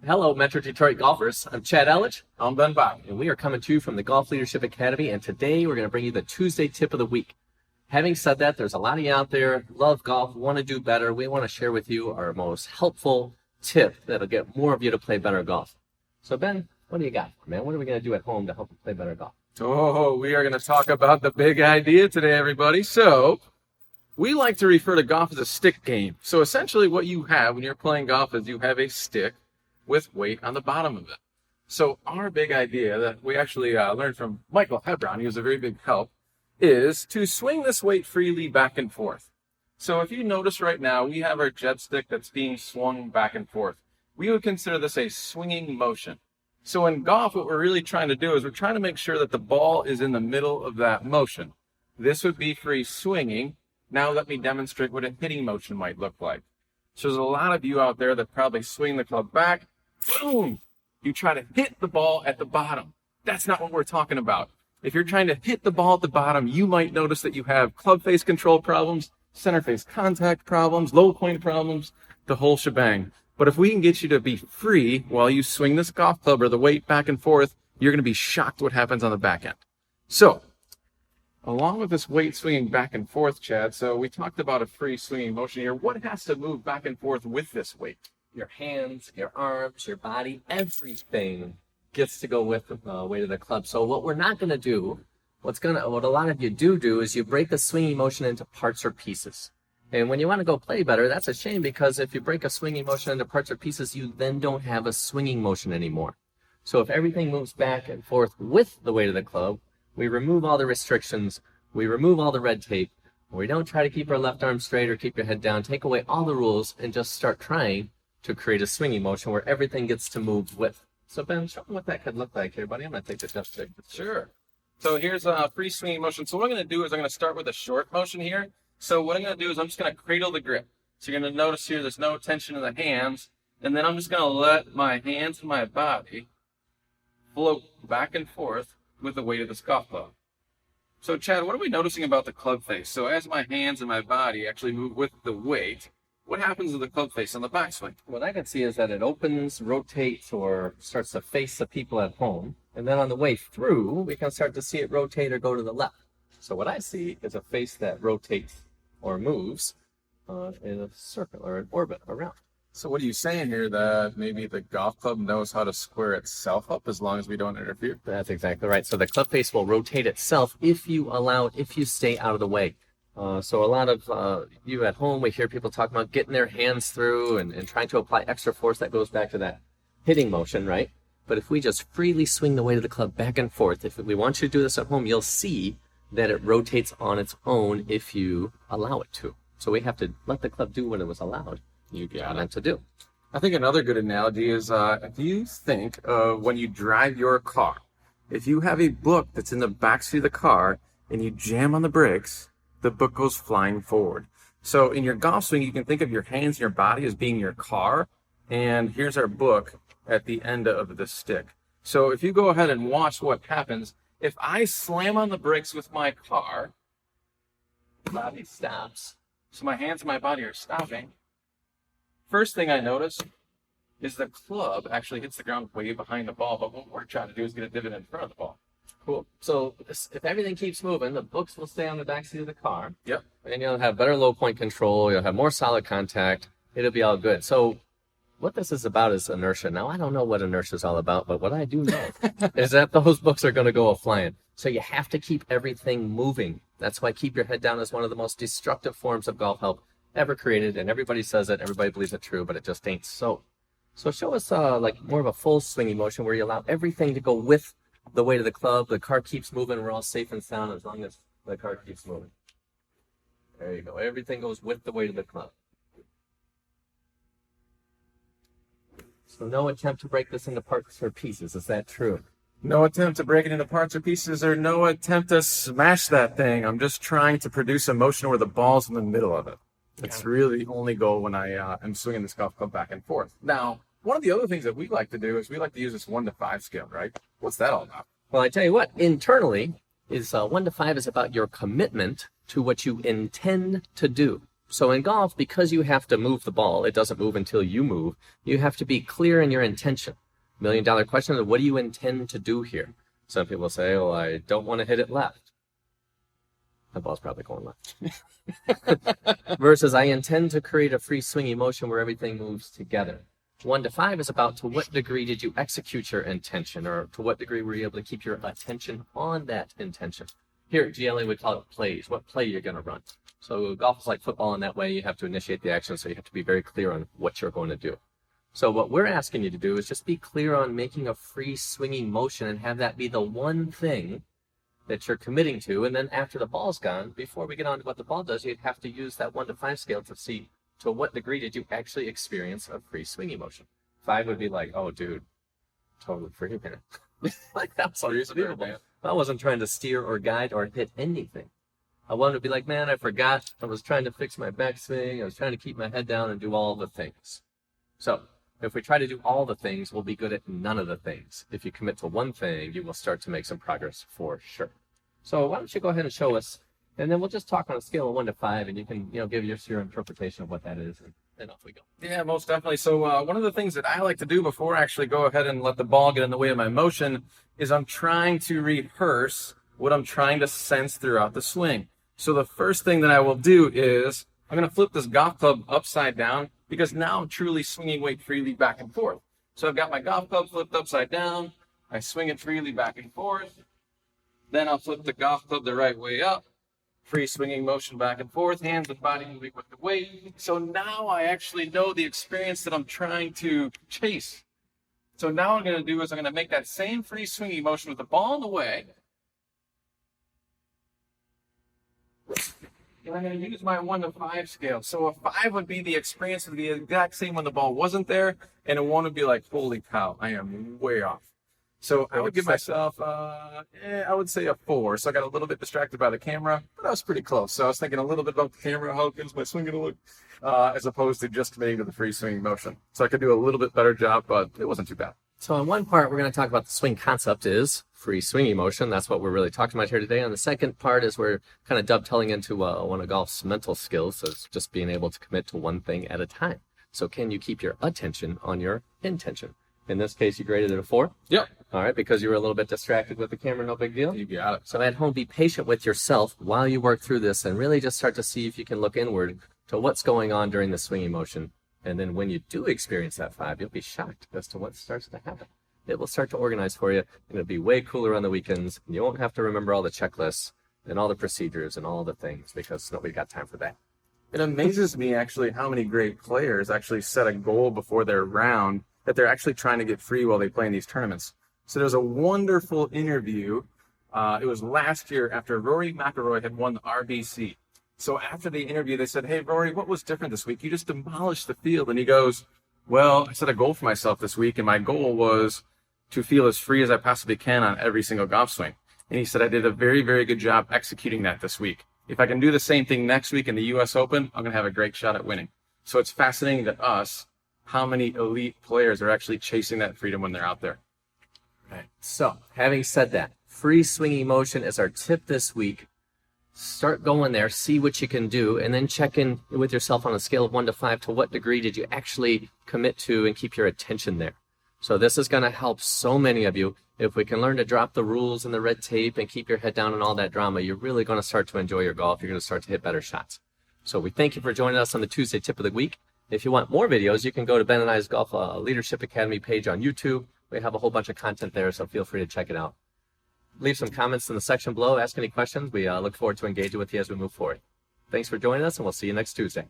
Hello, Metro Detroit golfers. I'm Chad Elledge. I'm Ben Bockin. And we are coming to you from the Golf Leadership Academy, and today we're going to bring you the Tuesday tip of the week. Having said that, there's a lot of you out there, love golf, want to do better. We want to share with you our most helpful tip that'll get more of you to play better golf. So Ben, what do you got, man? What are we going to do at home to help you play better golf? Oh, we are going to talk about the big idea today, everybody. So we like to refer to golf as a stick game. So essentially what you have when you're playing golf is you have a stick with weight on the bottom of it. So our big idea that we actually learned from Michael Hebron, he was a very big help, is to swing this weight freely back and forth. So if you notice right now, we have our jet stick that's being swung back and forth. We would consider this a swinging motion. So in golf, what we're really trying to do is we're trying to make sure that the ball is in the middle of that motion. This would be free swinging. Now let me demonstrate what a hitting motion might look like. So there's a lot of you out there that probably swing the club back, boom! You try to hit the ball at the bottom. That's not what we're talking about. If you're trying to hit the ball at the bottom, you might notice that you have club face control problems, center face contact problems, low point problems, the whole shebang. But if we can get you to be free while you swing this golf club or the weight back and forth, you're going to be shocked what happens on the back end. So, along with this weight swinging back and forth, Chad, so we talked about a free swinging motion here. What has to move back and forth with this weight? Your hands, your arms, your body, everything gets to go with the weight of the club. So what we're not going to do, what a lot of you do is you break the swinging motion into parts or pieces. And when you want to go play better, that's a shame, because if you break a swinging motion into parts or pieces, you then don't have a swinging motion anymore. So if everything moves back and forth with the weight of the club, we remove all the restrictions, we remove all the red tape, we don't try to keep our left arm straight or keep your head down, take away all the rules and just start trying to create a swinging motion where everything gets to move with. So Ben, show me what that could look like here, buddy. I'm going to take the jet stick. Sure. So here's a free swinging motion. So what I'm going to do is I'm going to start with a short motion here. So what I'm going to do is I'm just going to cradle the grip. So you're going to notice here there's no tension in the hands. And then I'm just going to let my hands and my body float back and forth with the weight of this golf club. So Chad, what are we noticing about the club face? So as my hands and my body actually move with the weight, what happens to the club face on the backswing? What I can see is that it opens, rotates, or starts to face the people at home. And then on the way through, we can start to see it rotate or go to the left. So what I see is a face that rotates or moves in a circle or an orbit around. So what are you saying here, that maybe the golf club knows how to square itself up as long as we don't interfere? That's exactly right. So the club face will rotate itself if you allow it, if you stay out of the way. So a lot of you at home, we hear people talking about getting their hands through and trying to apply extra force. That goes back to that hitting motion, right? But if we just freely swing the weight of the club back and forth, if we want you to do this at home, you'll see that it rotates on its own if you allow it to. So we have to let the club do what it was allowed to do. I think another good analogy is if you think when you drive your car, if you have a book that's in the backseat of the car and you jam on the brakes, the book goes flying forward. So in your golf swing, you can think of your hands and your body as being your car, and here's our book at the end of the stick. So if you go ahead and watch what happens, if I slam on the brakes with my car, the body stops. So my hands and my body are stopping. First thing I notice is the club actually hits the ground way behind the ball, but what we're trying to do is get a divot in front of the ball. Cool. So if everything keeps moving, the books will stay on the back seat of the car. Yep. And you'll have better low point control. You'll have more solid contact. It'll be all good. So what this is about is inertia. Now, I don't know what inertia is all about, but what I do know is that those books are going to go flying. So you have to keep everything moving. That's why keep your head down is one of the most destructive forms of golf help ever created. And everybody says it, everybody believes it true, but it just ain't so. So show us like more of a full swinging motion where you allow everything to go with the weight of the club. The car keeps moving. We're all safe and sound as long as the car keeps moving. There you go. Everything goes with the weight of the club. So no attempt to break this into parts or pieces. Is that true? No attempt to break it into parts or pieces, or no attempt to smash that thing. I'm just trying to produce a motion where the ball's in the middle of it. It's really the only goal when I am swinging this golf club back and forth. Now, one of the other things that we like to do is we like to use this 1 to 5 scale, right? What's that all about? Well, I tell you what, internally is 1 to 5 is about your commitment to what you intend to do. So in golf, because you have to move the ball, it doesn't move until you move, you have to be clear in your intention. $1 million question is, what do you intend to do here? Some people say, oh, I don't want to hit it left. That ball's probably going left. Versus, I intend to create a free swingy motion where everything moves together. 1 to 5 is about to what degree did you execute your intention, or to what degree were you able to keep your attention on that intention. Here at GLA, we call it plays. What play you're going to run. So golf is like football in that way. You have to initiate the action, so you have to be very clear on what you're going to do. So what we're asking you to do is just be clear on making a free swinging motion and have that be the one thing that you're committing to. And then after the ball's gone, before we get on to what the ball does, you'd have to use that 1 to 5 scale to see to what degree did you actually experience a free swinging motion. 5 would be like, oh, dude, totally free, man. Like, that was unbelievable. I wasn't trying to steer or guide or hit anything. I wanted to be like, man, I forgot. I was trying to fix my backswing. I was trying to keep my head down and do all the things. So if we try to do all the things, we'll be good at none of the things. If you commit to one thing, you will start to make some progress for sure. So why don't you go ahead and show us, and then we'll just talk on a scale of 1 to 5, and you can, give your interpretation of what that is, and off we go. Yeah, most definitely. So one of the things that I like to do before I actually go ahead and let the ball get in the way of my motion is I'm trying to rehearse what I'm trying to sense throughout the swing. So the first thing that I will do is I'm going to flip this golf club upside down, because now I'm truly swinging weight freely back and forth. So I've got my golf club flipped upside down. I swing it freely back and forth. Then I'll flip the golf club the right way up. Free swinging motion back and forth, hands and body moving with the weight. So now I actually know the experience that I'm trying to chase. So now what I'm going to do is I'm going to make that same free swinging motion with the ball in the way. And I'm going to use my 1 to 5 scale. So a 5 would be the experience of the exact same when the ball wasn't there, and a 1 would be like, holy cow, I am way off. So I would give myself, I would say a 4. So I got a little bit distracted by the camera, but I was pretty close. So I was thinking a little bit about the camera, how is my swing going to look, as opposed to just committing to the free swinging motion. So I could do a little bit better job, but it wasn't too bad. So in one part, we're going to talk about the swing concept is free swinging motion. That's what we're really talking about here today. And the second part is we're kind of dovetailing into one of golf's mental skills, so it's just being able to commit to one thing at a time. So can you keep your attention on your intention? In this case, you graded it a 4? Yep. All right, because you were a little bit distracted with the camera, no big deal. You got it. So at home, be patient with yourself while you work through this and really just start to see if you can look inward to what's going on during the swinging motion. And then when you do experience that 5, you'll be shocked as to what starts to happen. It will start to organize for you, and it'll be way cooler on the weekends. And you won't have to remember all the checklists and all the procedures and all the things, because nobody got time for that. It amazes me actually how many great players actually set a goal before their round that they're actually trying to get free while they play in these tournaments. So there's a wonderful interview. It was last year after Rory McIlroy had won the RBC. So after the interview, they said, hey, Rory, what was different this week? You just demolished the field. And he goes, well, I set a goal for myself this week, and my goal was to feel as free as I possibly can on every single golf swing. And he said, I did a very, very good job executing that this week. If I can do the same thing next week in the U.S. Open, I'm going to have a great shot at winning. So it's fascinating to us how many elite players are actually chasing that freedom when they're out there. Right. So having said that, free swinging motion is our tip this week. Start going there, see what you can do, and then check in with yourself on a scale of 1 to 5. To what degree did you actually commit to and keep your attention there? So this is going to help so many of you. If we can learn to drop the rules and the red tape and keep your head down and all that drama, you're really going to start to enjoy your golf. You're going to start to hit better shots. So we thank you for joining us on the Tuesday Tip of the Week. If you want more videos, you can go to Ben and I's Golf Leadership Academy page on YouTube. We have a whole bunch of content there, so feel free to check it out. Leave some comments in the section below. Ask any questions. We look forward to engaging with you as we move forward. Thanks for joining us, and we'll see you next Tuesday.